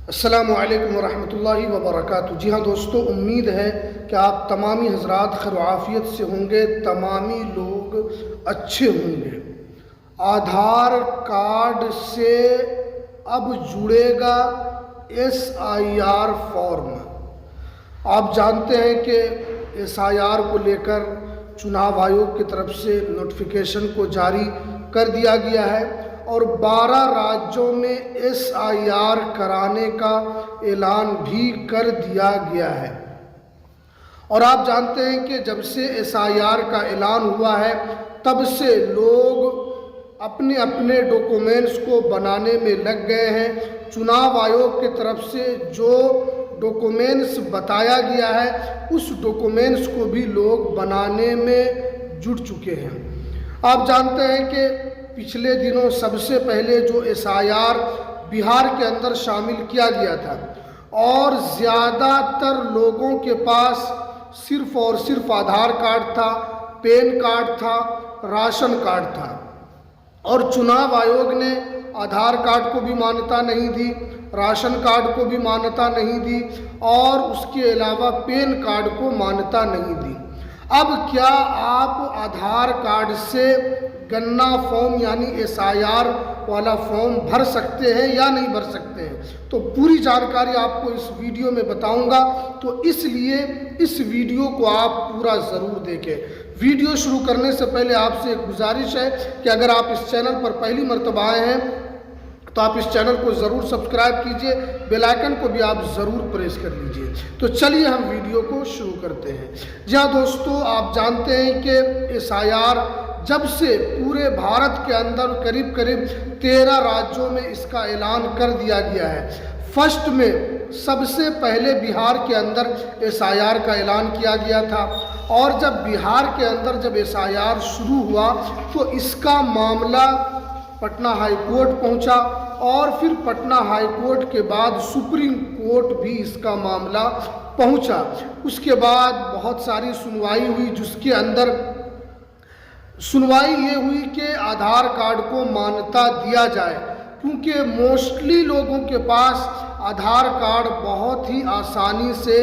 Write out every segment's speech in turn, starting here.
अस्सलामु अलैकुम वरहमतुल्लाहि वबरकातुहू। जी हाँ दोस्तों, उम्मीद है कि आप तमामी हजरात खैर आफियत से होंगे, तमामी लोग अच्छे होंगे। आधार कार्ड से अब जुड़ेगा SIR फॉर्म। आप जानते हैं कि SIR को लेकर चुनाव आयोग की तरफ से नोटिफिकेशन को जारी कर दिया गया है और 12 राज्यों में SIR कराने का ऐलान भी कर दिया गया है। और आप जानते हैं कि जब से SIR का ऐलान हुआ है तब से लोग अपने अपने डॉक्यूमेंट्स को बनाने में लग गए हैं। चुनाव आयोग की तरफ से जो डॉक्यूमेंट्स बताया गया है उस डॉक्यूमेंट्स को भी लोग बनाने में जुट चुके हैं। आप जानते हैं कि पिछले दिनों सबसे पहले जो SIR बिहार के अंदर शामिल किया गया था और ज़्यादातर लोगों के पास सिर्फ और सिर्फ आधार कार्ड था, पैन कार्ड था, राशन कार्ड था और चुनाव आयोग ने आधार कार्ड को भी मान्यता नहीं दी, राशन कार्ड को भी मान्यता नहीं दी और उसके अलावा पैन कार्ड को मान्यता नहीं दी। अब क्या आप आधार कार्ड से गन्ना फॉर्म यानी SIR वाला फॉर्म भर सकते हैं या नहीं भर सकते हैं? तो पूरी जानकारी आपको इस वीडियो में बताऊंगा, तो इसलिए इस वीडियो को आप पूरा ज़रूर देखें। वीडियो शुरू करने से पहले आपसे एक गुजारिश है कि अगर आप इस चैनल पर पहली मर्तबा आए हैं तो आप इस चैनल को ज़रूर सब्सक्राइब कीजिए, बेल आइकन को भी आप ज़रूर प्रेस कर लीजिए। तो चलिए हम वीडियो को शुरू करते हैं। जी हाँ दोस्तों, आप जानते हैं कि SIR जब से पूरे भारत के अंदर करीब करीब 13 राज्यों में इसका ऐलान कर दिया गया है। फर्स्ट में सबसे पहले बिहार के अंदर SIR का ऐलान किया गया था और जब बिहार के अंदर जब SIR शुरू हुआ तो इसका मामला पटना हाई कोर्ट पहुंचा और फिर पटना हाई कोर्ट के बाद सुप्रीम कोर्ट भी इसका मामला पहुंचा। उसके बाद बहुत सारी सुनवाई हुई, जिसके अंदर सुनवाई ये हुई कि आधार कार्ड को मान्यता दिया जाए, क्योंकि मोस्टली लोगों के पास आधार कार्ड बहुत ही आसानी से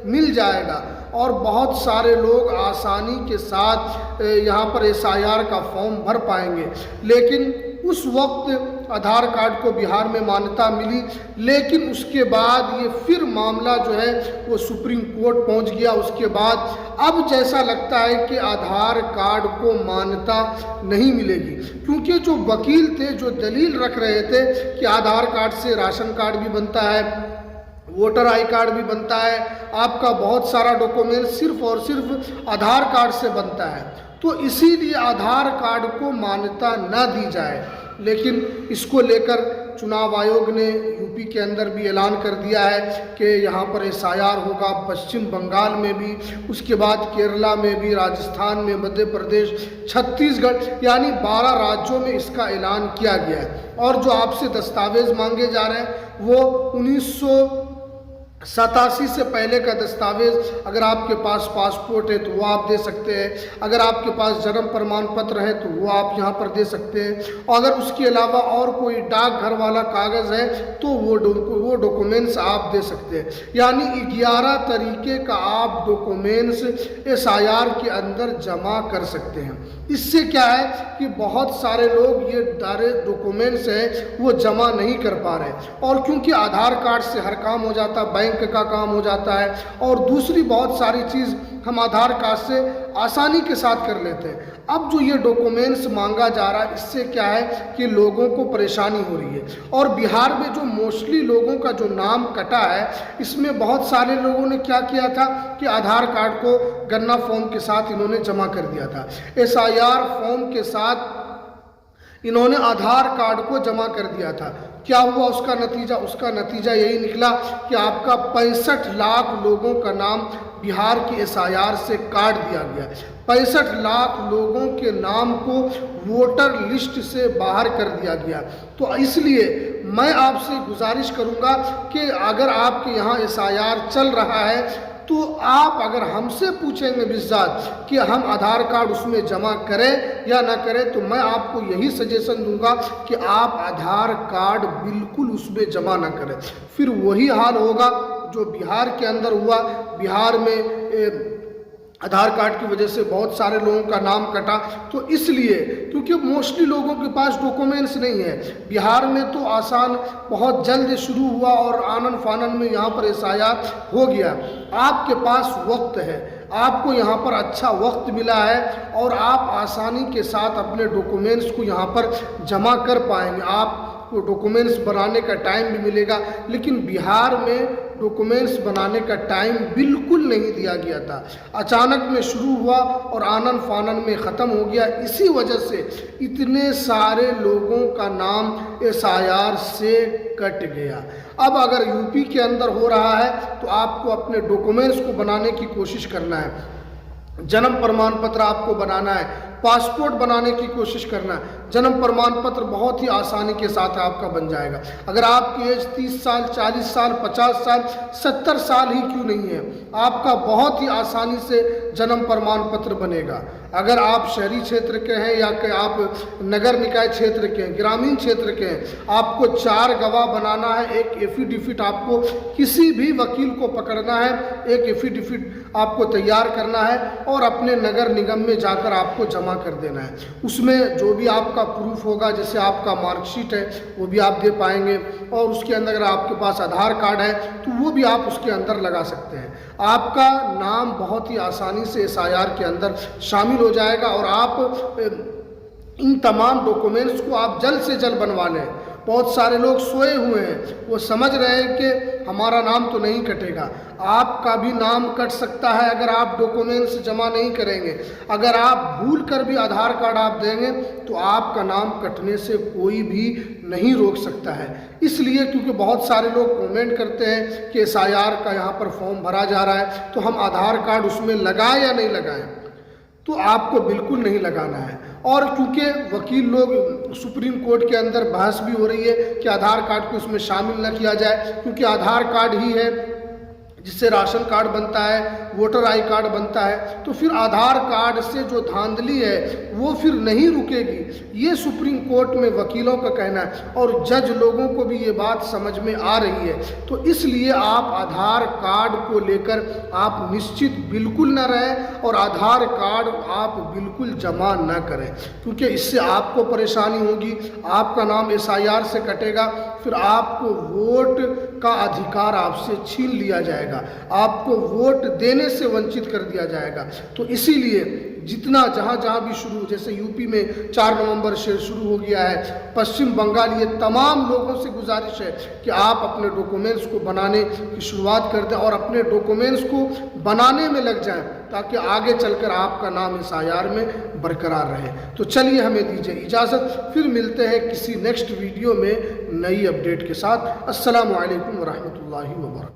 मिल जाएगा और बहुत सारे लोग आसानी के साथ यहाँ पर SIR का फॉर्म भर पाएंगे। लेकिन उस वक्त आधार कार्ड को बिहार में मान्यता मिली, लेकिन उसके बाद ये फिर मामला जो है वो सुप्रीम कोर्ट पहुंच गया। उसके बाद अब जैसा लगता है कि आधार कार्ड को मान्यता नहीं मिलेगी, क्योंकि जो वकील थे जो दलील रख रहे थे कि आधार कार्ड से राशन कार्ड भी बनता है, वोटर आई कार्ड भी बनता है, आपका बहुत सारा डॉक्यूमेंट सिर्फ और सिर्फ आधार कार्ड से बनता है, तो इसीलिए आधार कार्ड को मान्यता न दी जाए। लेकिन इसको लेकर चुनाव आयोग ने यूपी के अंदर भी ऐलान कर दिया है कि यहाँ पर SIR होगा, पश्चिम बंगाल में भी, उसके बाद केरला में भी, राजस्थान में, मध्य प्रदेश, छत्तीसगढ़, यानी 12 राज्यों में इसका ऐलान किया गया है। और जो आपसे दस्तावेज मांगे जा रहे हैं वो 1987 से पहले का दस्तावेज, अगर आपके पास पासपोर्ट है तो वो आप दे सकते हैं, अगर आपके पास जन्म प्रमाण पत्र है तो वो आप यहाँ पर दे सकते हैं, और अगर उसके अलावा और कोई डाकघर वाला कागज़ है तो वो डॉक्यूमेंट्स आप दे सकते हैं। यानी 11 तरीके का आप डॉक्यूमेंट्स SIR के अंदर जमा कर सकते हैं। इससे क्या है कि बहुत सारे लोग ये सारे डॉक्यूमेंट्स हैं वो जमा नहीं कर पा रहे, और क्योंकि आधार कार्ड से हर काम हो जाता है, बैंक का काम हो जाता है और दूसरी बहुत सारी चीज़ हम आधार कार्ड से आसानी के साथ कर लेते हैं। अब जो ये डॉक्यूमेंट्स मांगा जा रहा है इससे क्या है कि लोगों को परेशानी हो रही है। और बिहार में जो मोस्टली लोगों का जो नाम कटा है, इसमें बहुत सारे लोगों ने क्या किया था कि आधार कार्ड को गन्ना फॉर्म के साथ इन्होंने जमा कर दिया था। SIR फॉर्म के साथ इन्होंने आधार कार्ड को जमा कर दिया था। क्या हुआ उसका नतीजा? उसका नतीजा यही निकला कि आपका 65 लाख लोगों का नाम बिहार की SIR से काट दिया गया। 65 लाख लोगों के नाम को वोटर लिस्ट से बाहर कर दिया गया। तो इसलिए मैं आपसे गुजारिश करूंगा कि अगर आपके यहाँ SIR चल रहा है तो आप अगर हमसे पूछेंगे बिज़ात कि हम आधार कार्ड उसमें जमा करें या ना करें, तो मैं आपको यही सजेशन दूंगा कि आप आधार कार्ड बिल्कुल उसमें जमा ना करें। फिर वही हाल होगा जो बिहार के अंदर हुआ। बिहार में आधार कार्ड की वजह से बहुत सारे लोगों का नाम कटा, तो इसलिए क्योंकि मोस्टली लोगों के पास डॉक्यूमेंट्स नहीं है। बिहार में तो आसान बहुत जल्द शुरू हुआ और आनन फानन में यहाँ पर एसआईआर हो गया। आपके पास वक्त है, आपको यहाँ पर अच्छा वक्त मिला है और आप आसानी के साथ अपने डॉक्यूमेंट्स को यहाँ पर जमा कर पाएंगे। आपको डॉक्यूमेंट्स बनाने का टाइम भी मिलेगा, लेकिन बिहार में डॉक्यूमेंट्स बनाने का टाइम बिल्कुल नहीं दिया गया था। अचानक में शुरू हुआ और आनन फानन में ख़त्म हो गया। इसी वजह से इतने सारे लोगों का नाम एसआईआर से कट गया। अब अगर यूपी के अंदर हो रहा है तो आपको अपने डॉक्यूमेंट्स को बनाने की कोशिश करना है। जन्म प्रमाण पत्र आपको बनाना है, पासपोर्ट बनाने की कोशिश करना है। जन्म प्रमाण पत्र बहुत ही आसानी के साथ आपका बन जाएगा। अगर आपकी एज 30 साल, 40 साल, 50 साल, 70 साल ही क्यों नहीं है, आपका बहुत ही आसानी से जन्म प्रमाण पत्र बनेगा। अगर आप शहरी क्षेत्र के हैं या कि आप नगर निकाय क्षेत्र के हैं, ग्रामीण क्षेत्र के हैं, आपको 4 गवाह बनाना है। एक एफिडेविट आपको किसी भी वकील को पकड़ना है, एक एफिडेविट आपको तैयार करना है और अपने नगर निगम में जाकर आपको जमा कर देना है। उसमें जो भी आपका प्रूफ होगा, जैसे आपका मार्कशीट है वो भी आप दे पाएंगे, और उसके अंदर अगर आपके पास आधार कार्ड है तो वो भी आप उसके अंदर लगा सकते हैं। आपका नाम बहुत ही आसानी से एसआईआर के अंदर शामिल हो जाएगा और आप इन तमाम डॉक्यूमेंट्स को आप जल्द से जल्द बनवा लें। बहुत सारे लोग सोए हुए हैं, वो समझ रहे हैं कि हमारा नाम तो नहीं कटेगा। आपका भी नाम कट सकता है अगर आप डॉक्यूमेंट्स जमा नहीं करेंगे। अगर आप भूल कर भी आधार कार्ड आप देंगे तो आपका नाम कटने से कोई भी नहीं रोक सकता है। इसलिए क्योंकि बहुत सारे लोग कमेंट करते हैं कि एसआईआर का यहाँ पर फॉर्म भरा जा रहा है तो हम आधार कार्ड उसमें लगाएं या नहीं लगाएं, तो आपको बिल्कुल नहीं लगाना है। और क्योंकि वकील लोग सुप्रीम कोर्ट के अंदर बहस भी हो रही है कि आधार कार्ड को उसमें शामिल न किया जाए, क्योंकि आधार कार्ड ही है जिससे राशन कार्ड बनता है, वोटर आई कार्ड बनता है, तो फिर आधार कार्ड से जो धांधली है वो फिर नहीं रुकेगी। ये सुप्रीम कोर्ट में वकीलों का कहना है और जज लोगों को भी ये बात समझ में आ रही है। तो इसलिए आप आधार कार्ड को लेकर आप निश्चित बिल्कुल न रहें और आधार कार्ड आप बिल्कुल जमा न करें, क्योंकि इससे आपको परेशानी होगी, आपका नाम एसआईआर से कटेगा, फिर आपको वोट का अधिकार आपसे छीन लिया जाएगा, आपको वोट देने से वंचित कर दिया जाएगा। तो इसीलिए जितना जहाँ भी शुरू, जैसे यूपी में 4 नवंबर से शुरू हो गया है, पश्चिम बंगाल, ये तमाम लोगों से गुजारिश है कि आप अपने डॉक्यूमेंट्स को बनाने की शुरुआत कर दें और अपने डॉक्यूमेंट्स को बनाने में लग जाएं, ताकि आगे चलकर आपका नाम एसआईआर में बरकरार रहे। तो चलिए हमें दीजिए इजाज़त, फिर मिलते हैं किसी नेक्स्ट वीडियो में नई अपडेट के साथ। अस्सलामु अलैकुम वरहमतुल्लाहि वबरकातुहू।